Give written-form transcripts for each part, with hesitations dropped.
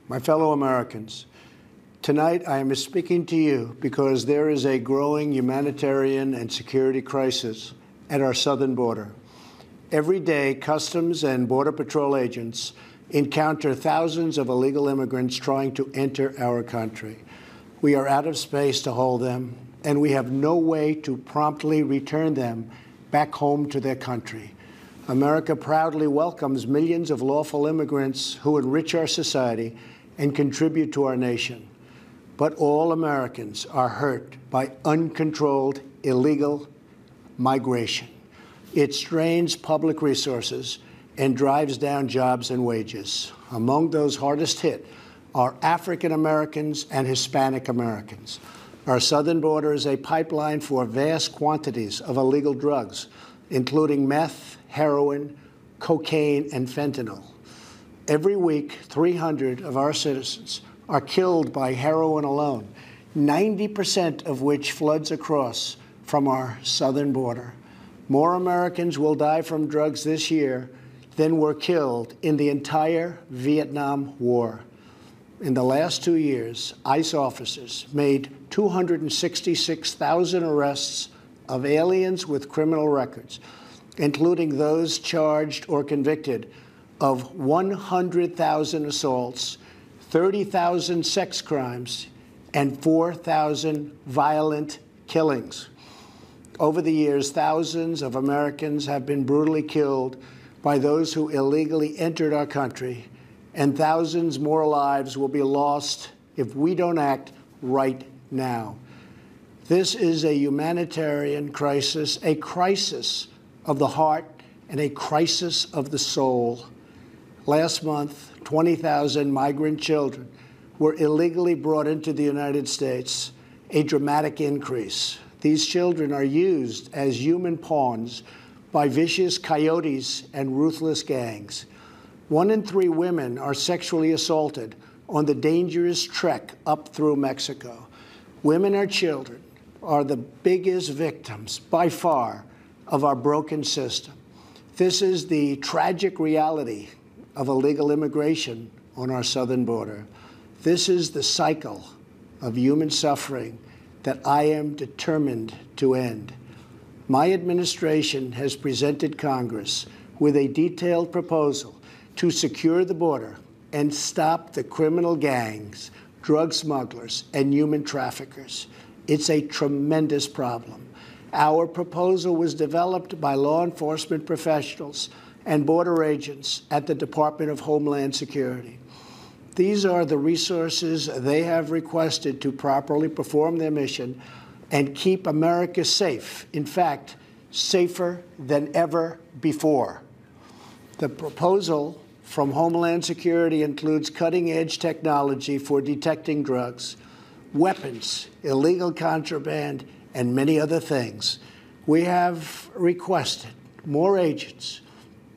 My fellow Americans, tonight I am speaking to you because there is a growing humanitarian and security crisis at our southern border. Every day, Customs and Border Patrol agents encounter thousands of illegal immigrants trying to enter our country. We are out of space to hold them, and we have no way to promptly return them back home to their country. America proudly welcomes millions of lawful immigrants who enrich our society and contribute to our nation. But all Americans are hurt by uncontrolled illegal migration. It strains public resources and drives down jobs and wages. Among those hardest hit are African Americans and Hispanic Americans. Our southern border is a pipeline for vast quantities of illegal drugs, including meth, heroin, cocaine, and fentanyl. Every week, 300 of our citizens are killed by heroin alone, 90% of which floods across from our southern border. More Americans will die from drugs this year than were killed in the entire Vietnam War. In the last 2 years, ICE officers made 266,000 arrests of aliens with criminal records, including those charged or convicted of 100,000 assaults, 30,000 sex crimes, and 4,000 violent killings. Over the years, thousands of Americans have been brutally killed by those who illegally entered our country, and thousands more lives will be lost if we don't act right now. This is a humanitarian crisis, a crisis of the heart and a crisis of the soul. Last month, 20,000 migrant children were illegally brought into the United States, a dramatic increase. These children are used as human pawns by vicious coyotes and ruthless gangs. 1 in 3 women are sexually assaulted on the dangerous trek up through Mexico. Women and children are the biggest victims, by far, of our broken system. This is the tragic reality of illegal immigration on our southern border. This is the cycle of human suffering that I am determined to end. My administration has presented Congress with a detailed proposal to secure the border and stop the criminal gangs, drug smugglers, and human traffickers. It's a tremendous problem. Our proposal was developed by law enforcement professionals and border agents at the Department of Homeland Security. These are the resources they have requested to properly perform their mission and keep America safe, in fact, safer than ever before. The proposal from Homeland Security includes cutting-edge technology for detecting drugs, weapons, illegal contraband, and many other things. We have requested more agents,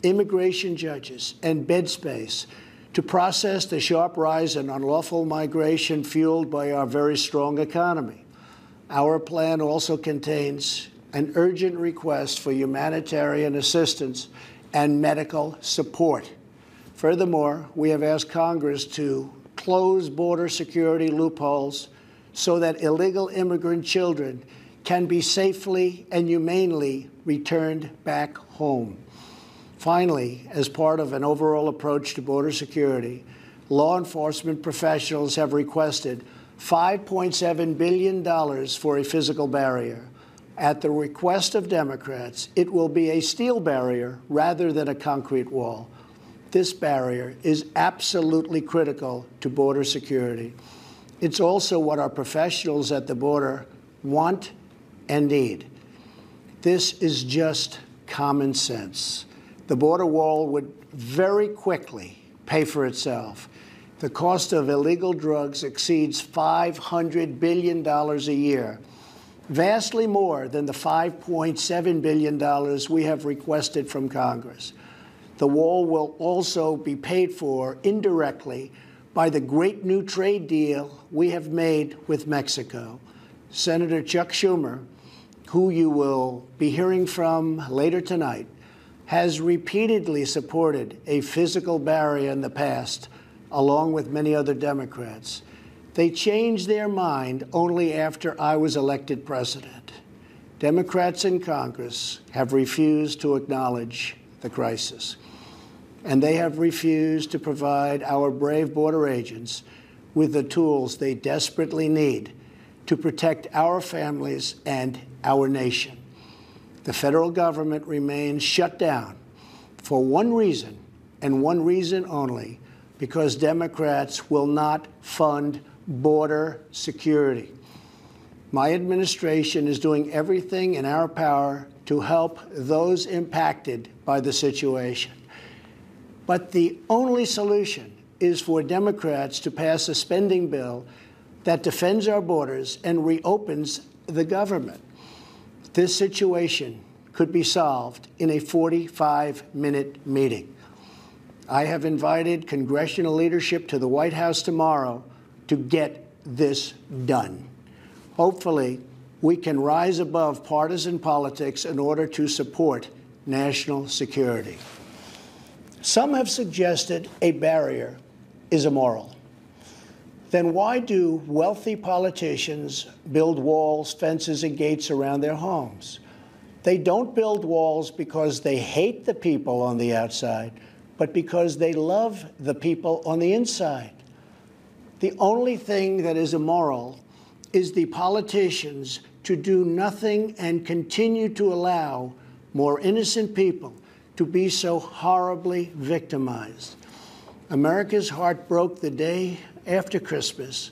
immigration judges, and bed space to process the sharp rise in unlawful migration fueled by our very strong economy. Our plan also contains an urgent request for humanitarian assistance and medical support. Furthermore, we have asked Congress to close border security loopholes so that illegal immigrant children can be safely and humanely returned back home. Finally, as part of an overall approach to border security, law enforcement professionals have requested $5.7 billion for a physical barrier. At the request of Democrats, it will be a steel barrier rather than a concrete wall. This barrier is absolutely critical to border security. It's also what our professionals at the border want and need. This is just common sense. The border wall would very quickly pay for itself. The cost of illegal drugs exceeds $500 billion a year, vastly more than the $5.7 billion we have requested from Congress. The wall will also be paid for indirectly by the great new trade deal we have made with Mexico. Senator Chuck Schumer, who you will be hearing from later tonight, has repeatedly supported a physical barrier in the past along with many other Democrats. They changed their mind only after I was elected president. Democrats in Congress have refused to acknowledge the crisis, and they have refused to provide our brave border agents with the tools they desperately need to protect our families and our nation. The federal government remains shut down for one reason, and one reason only, because Democrats will not fund border security. My administration is doing everything in our power to help those impacted by the situation. But the only solution is for Democrats to pass a spending bill that defends our borders and reopens the government. This situation could be solved in a 45-minute meeting. I have invited congressional leadership to the White House tomorrow to get this done. Hopefully, we can rise above partisan politics in order to support national security. Some have suggested a barrier is immoral. Then why do wealthy politicians build walls, fences, and gates around their homes? They don't build walls because they hate the people on the outside, but because they love the people on the inside. The only thing that is immoral is the politicians to do nothing and continue to allow more innocent people to be so horribly victimized. America's heart broke the day after Christmas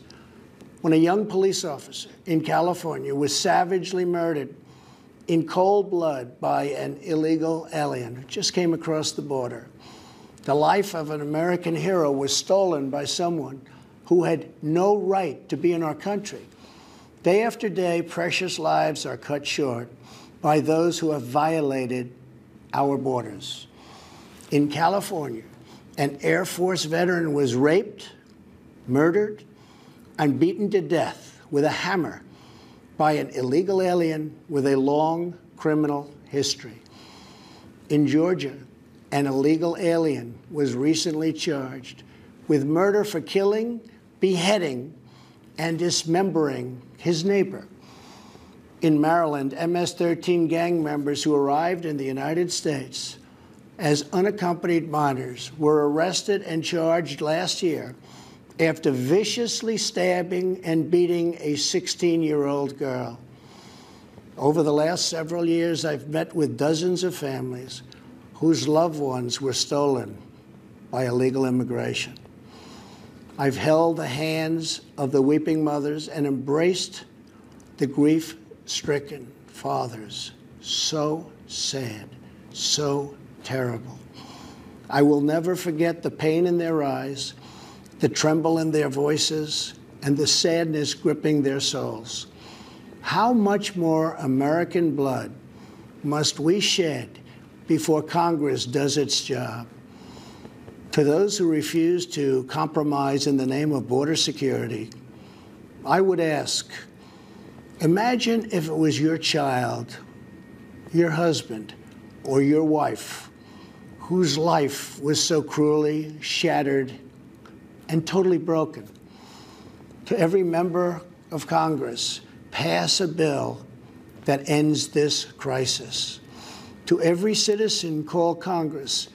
when a young police officer in California was savagely murdered in cold blood by an illegal alien who just came across the border. The life of an American hero was stolen by someone who had no right to be in our country. Day after day, precious lives are cut short by those who have violated our borders. In California, an Air Force veteran was raped, murdered, and beaten to death with a hammer by an illegal alien with a long criminal history. In Georgia, an illegal alien was recently charged with murder for killing, beheading, and dismembering his neighbor. In Maryland, MS-13 gang members who arrived in the United States as unaccompanied minors were arrested and charged last year after viciously stabbing and beating a 16-year-old girl. Over the last several years, I've met with dozens of families whose loved ones were stolen by illegal immigration. I've held the hands of the weeping mothers and embraced the grief-stricken fathers. So sad, so terrible. I will never forget the pain in their eyes, the tremble in their voices, and the sadness gripping their souls. How much more American blood must we shed before Congress does its job? To those who refuse to compromise in the name of border security, I would ask, imagine if it was your child, your husband, or your wife whose life was so cruelly shattered and totally broken. To every member of Congress, pass a bill that ends this crisis. To every citizen, call Congress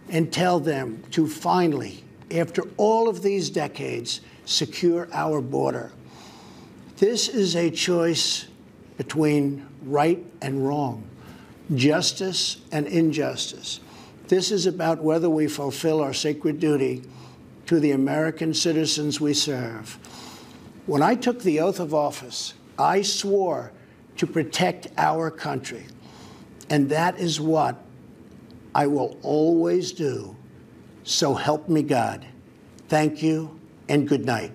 and tell them to finally, after all of these decades, secure our border. This is a choice between right and wrong, justice and injustice. This is about whether we fulfill our sacred duty to the American citizens we serve. When I took the oath of office, I swore to protect our country, and that is what I will always do. So help me God. Thank you and good night.